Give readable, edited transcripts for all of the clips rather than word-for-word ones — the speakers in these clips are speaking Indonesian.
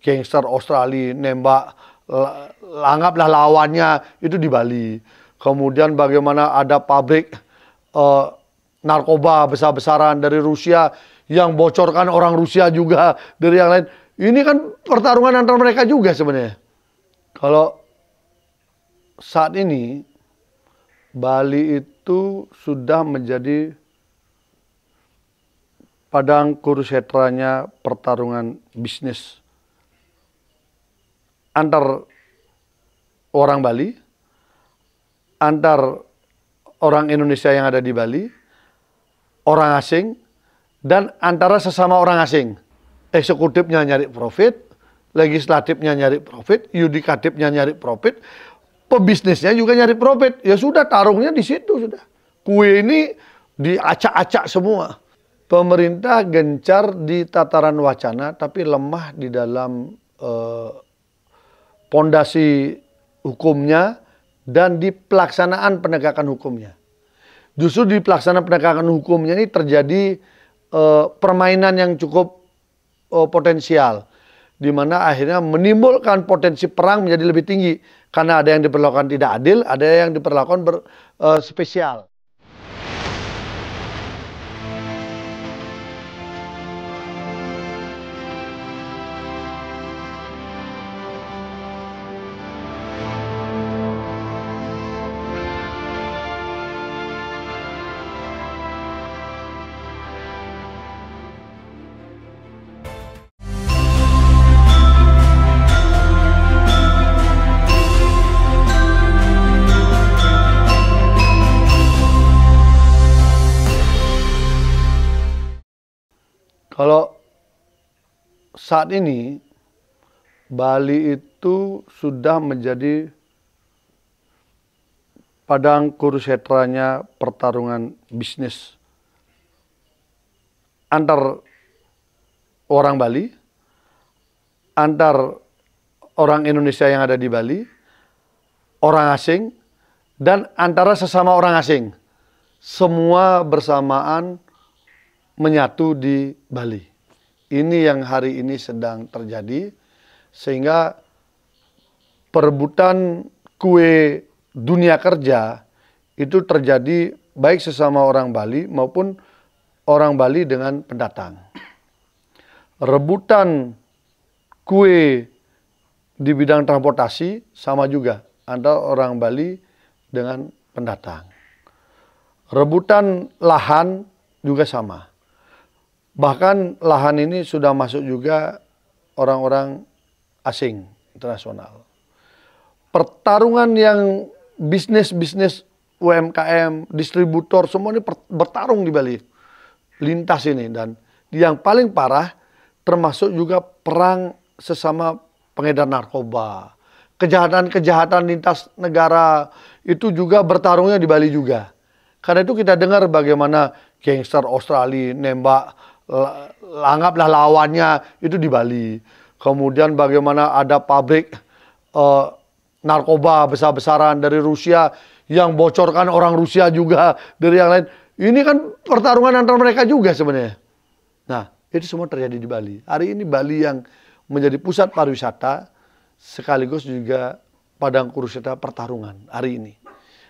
gangster Australia nembak, anggaplah lawannya itu di Bali. Kemudian bagaimana ada pabrik narkoba besar-besaran dari Rusia yang bocorkan orang Rusia juga dari yang lain. Ini kan pertarungan antara mereka juga sebenarnya. Kalau saat ini Bali itu sudah menjadi padang kurusetranya pertarungan bisnis antar orang Bali, antar orang Indonesia yang ada di Bali, orang asing, dan antara sesama orang asing. Eksekutifnya nyari profit, legislatifnya nyari profit, yudikatifnya nyari profit, pebisnisnya juga nyari profit. Ya sudah, tarungnya di situ sudah. Kue ini diacak-acak semua. Pemerintah gencar di tataran wacana, tapi lemah di dalam pondasi hukumnya dan di pelaksanaan penegakan hukumnya. Justru di pelaksanaan penegakan hukumnya ini terjadi permainan yang cukup potensial, di mana akhirnya menimbulkan potensi perang menjadi lebih tinggi karena ada yang diperlakukan tidak adil, ada yang diperlakukan spesial. Kalau saat ini Bali itu sudah menjadi padang kurusetranya pertarungan bisnis antar orang Bali, antar orang Indonesia yang ada di Bali, orang asing, dan antara sesama orang asing. Semua bersamaan menyatu di Bali. Ini yang hari ini sedang terjadi, sehingga perebutan kue dunia kerja itu terjadi baik sesama orang Bali maupun orang Bali dengan pendatang. Rebutan kue di bidang transportasi sama juga antara orang Bali dengan pendatang. Rebutan lahan juga sama. Bahkan lahan ini sudah masuk juga orang-orang asing internasional. Pertarungan yang bisnis-bisnis UMKM, distributor, semua ini bertarung di Bali. Lintas ini, dan yang paling parah termasuk juga perang sesama pengedar narkoba. Kejahatan-kejahatan lintas negara itu juga bertarungnya di Bali juga. Karena itu kita dengar bagaimana gangster Australia nembak, anggaplah lawannya itu di Bali. Kemudian bagaimana ada pabrik narkoba besar-besaran dari Rusia yang bocorkan orang Rusia juga dari yang lain. Ini kan pertarungan antara mereka juga sebenarnya. Nah, itu semua terjadi di Bali. Hari ini Bali yang menjadi pusat pariwisata sekaligus juga padang kurusetra pertarungan hari ini.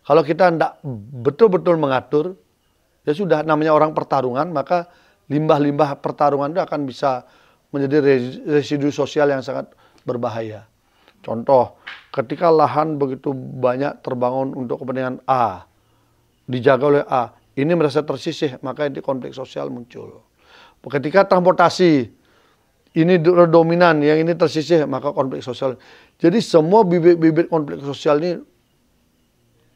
Kalau kita tidak betul-betul mengatur, ya sudah, namanya orang pertarungan, maka limbah-limbah pertarungan itu akan bisa menjadi residu sosial yang sangat berbahaya. Contoh, ketika lahan begitu banyak terbangun untuk kepentingan A, dijaga oleh A, ini merasa tersisih, maka ini konflik sosial muncul. Ketika transportasi ini dominan, yang ini tersisih, maka konflik sosial. Jadi semua bibit-bibit konflik sosial ini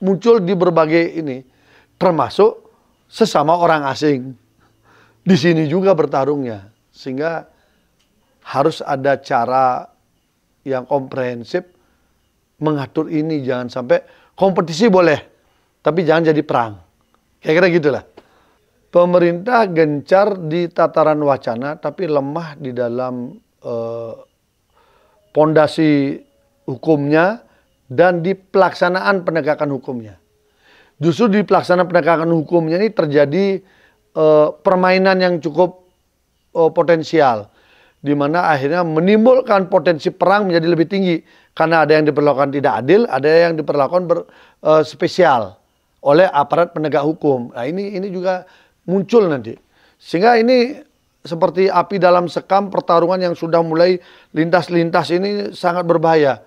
muncul di berbagai ini, termasuk sesama orang asing. Di sini juga bertarungnya, sehingga harus ada cara yang komprehensif mengatur ini. Jangan sampai kompetisi boleh, tapi jangan jadi perang. Kira-kira gitulah. Pemerintah gencar di tataran wacana, tapi lemah di dalam pondasi hukumnya dan di pelaksanaan penegakan hukumnya. Justru di pelaksanaan penegakan hukumnya ini terjadi permainan yang cukup potensial, di mana akhirnya menimbulkan potensi perang menjadi lebih tinggi karena ada yang diperlakukan tidak adil, ada yang diperlakukan spesial oleh aparat penegak hukum. Nah, ini juga muncul nanti. Sehingga ini seperti api dalam sekam, pertarungan yang sudah mulai lintas-lintas ini sangat berbahaya.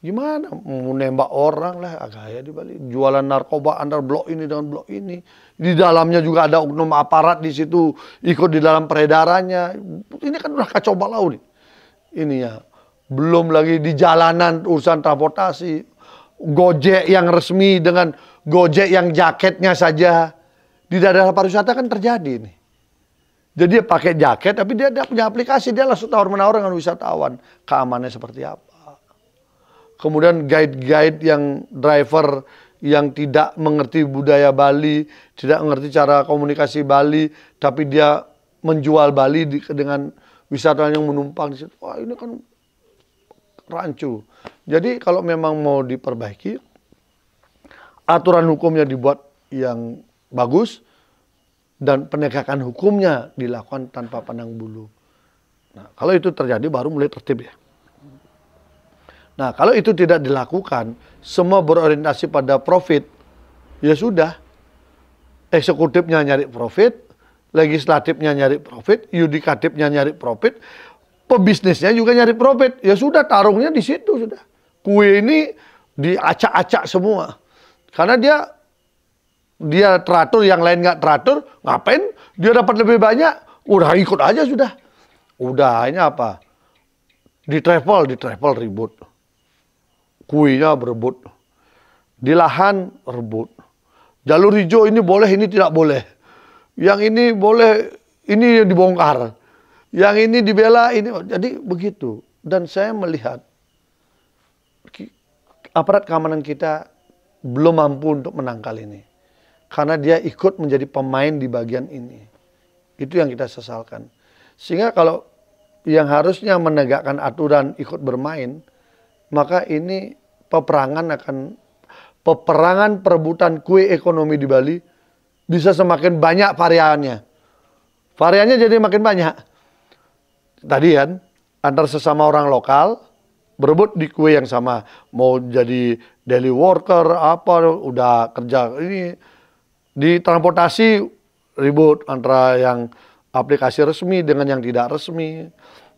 Gimana mau nembak orang lah, agak di Bali. Jualan narkoba antar blok ini dengan blok ini. Di dalamnya juga ada oknum aparat di situ ikut di dalam peredarannya. Ini kan udah kacau balau nih. Ini ya. Belum lagi di jalanan urusan transportasi. Gojek yang resmi dengan Gojek yang jaketnya saja. Di daerah pariwisata kan terjadi nih. Jadi dia pakai jaket tapi dia punya aplikasi. Dia langsung tawar-menawar dengan wisatawan. Keamanannya seperti apa. Kemudian guide-guide yang driver yang tidak mengerti budaya Bali, tidak mengerti cara komunikasi Bali, tapi dia menjual Bali dengan wisatawan yang menumpang di situ. Wah, ini kan rancu. Jadi kalau memang mau diperbaiki, aturan hukumnya dibuat yang bagus dan penegakan hukumnya dilakukan tanpa pandang bulu. Nah, kalau itu terjadi baru mulai tertib ya. Nah, kalau itu tidak dilakukan, semua berorientasi pada profit, ya sudah. Eksekutifnya nyari profit, legislatifnya nyari profit, yudikatifnya nyari profit, pebisnisnya juga nyari profit. Ya sudah, tarungnya di situ sudah. Kue ini diacak-acak semua. Karena dia teratur, yang lain nggak teratur, ngapain? Dia dapat lebih banyak, udah ikut aja sudah. Udah, ini apa? Di travel ribut. Kuenya berebut. Di lahan rebut. Jalur hijau ini boleh, ini tidak boleh. Yang ini boleh, ini dibongkar. Yang ini dibela, ini. Jadi begitu. Dan saya melihat aparat keamanan kita belum mampu untuk menangkal ini. Karena dia ikut menjadi pemain di bagian ini. Itu yang kita sesalkan. Sehingga kalau yang harusnya menegakkan aturan ikut bermain, maka ini peperangan perebutan kue ekonomi di Bali bisa semakin banyak variannya. Variannya jadi makin banyak. Tadi kan, antar sesama orang lokal berebut di kue yang sama. Mau jadi daily worker, apa, udah kerja. Ini di transportasi ribut antara yang aplikasi resmi dengan yang tidak resmi.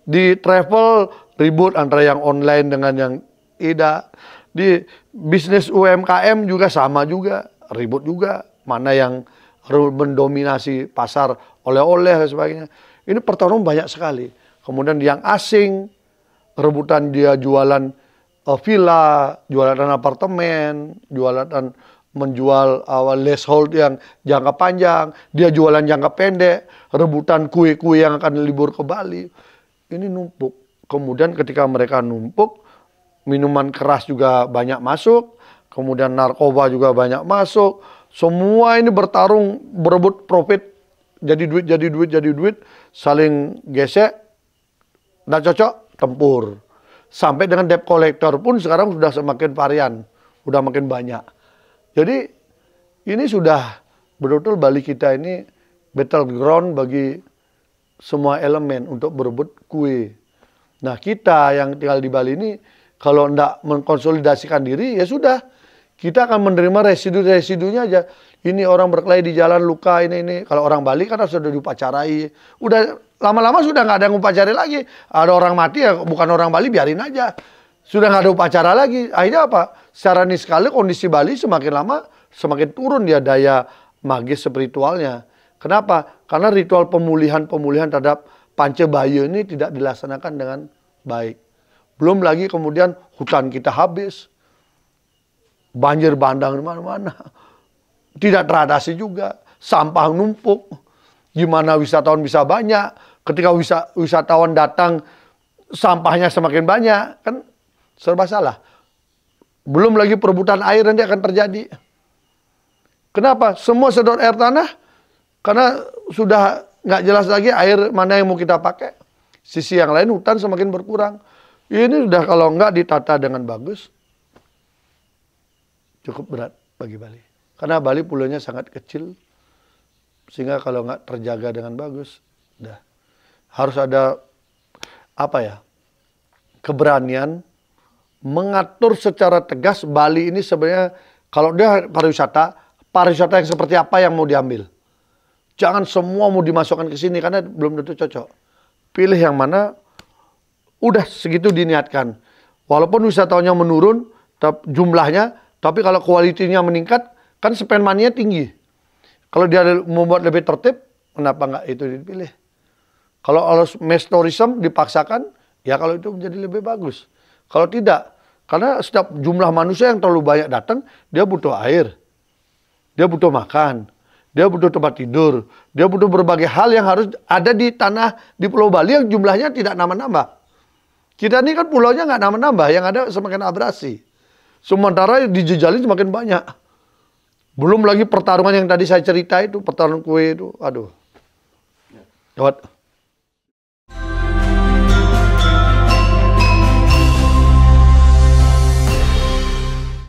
Di travel ribut antara yang online dengan yang tidak. Di bisnis UMKM juga sama juga, ribut juga. Mana yang mendominasi pasar oleh-oleh dan sebagainya. Ini pertarungan banyak sekali. Kemudian yang asing, rebutan dia jualan villa, jualan apartemen, jualan menjual leasehold yang jangka panjang, dia jualan jangka pendek, rebutan kue-kue yang akan libur ke Bali. Ini numpuk. Kemudian ketika mereka numpuk, minuman keras juga banyak masuk, kemudian narkoba juga banyak masuk. Semua ini bertarung, berebut profit, jadi duit, saling gesek, nggak cocok, tempur. Sampai dengan debt collector pun sekarang sudah semakin varian, sudah makin banyak. Jadi ini sudah betul-betul Bali kita ini battleground bagi semua elemen untuk berebut kue. Nah, kita yang tinggal di Bali ini kalau tidak mengkonsolidasikan diri, ya sudah. Kita akan menerima residu-residunya aja. Ini orang berkelahi di jalan, luka, ini. Kalau orang Bali kan sudah diupacarai. Udah lama-lama sudah nggak ada yang upacarai lagi. Ada orang mati, ya bukan orang Bali, biarin aja. Sudah nggak ada upacara lagi. Akhirnya apa? Secara niskala kondisi Bali semakin lama, semakin turun dia daya magis spiritualnya. Kenapa? Karena ritual pemulihan terhadap Pancebaya ini tidak dilaksanakan dengan baik. Belum lagi kemudian hutan kita habis. Banjir bandang di mana-mana. Tidak teratasi juga. Sampah numpuk. Gimana wisatawan bisa banyak. Ketika wisatawan datang, sampahnya semakin banyak. Kan serba salah. Belum lagi perebutan air nanti akan terjadi. Kenapa? Semua sedot air tanah. Karena sudah nggak jelas lagi air mana yang mau kita pakai. Sisi yang lain hutan semakin berkurang. Ini sudah kalau nggak ditata dengan bagus, cukup berat bagi Bali. Karena Bali pulaunya sangat kecil, sehingga kalau nggak terjaga dengan bagus, harus ada apa ya, keberanian mengatur secara tegas Bali ini sebenarnya kalau dia pariwisata yang seperti apa yang mau diambil. Jangan semua mau dimasukkan ke sini karena belum tentu cocok. Pilih yang mana udah segitu diniatkan. Walaupun wisatawannya menurun jumlahnya, tapi kalau kualitinya meningkat, kan spend money-nya tinggi. Kalau dia membuat lebih tertib, kenapa nggak itu dipilih? Kalau harus mass tourism dipaksakan, ya kalau itu menjadi lebih bagus. Kalau tidak, karena setiap jumlah manusia yang terlalu banyak datang, dia butuh air, dia butuh makan, dia butuh tempat tidur, dia butuh berbagai hal yang harus ada di tanah di Pulau Bali yang jumlahnya tidak nambah-nambah. Kita ini kan pulaunya nggak nambah-nambah, yang ada semakin abrasi. Sementara dijejali semakin banyak. Belum lagi pertarungan yang tadi saya cerita itu, pertarungan kue itu, aduh. Gawat.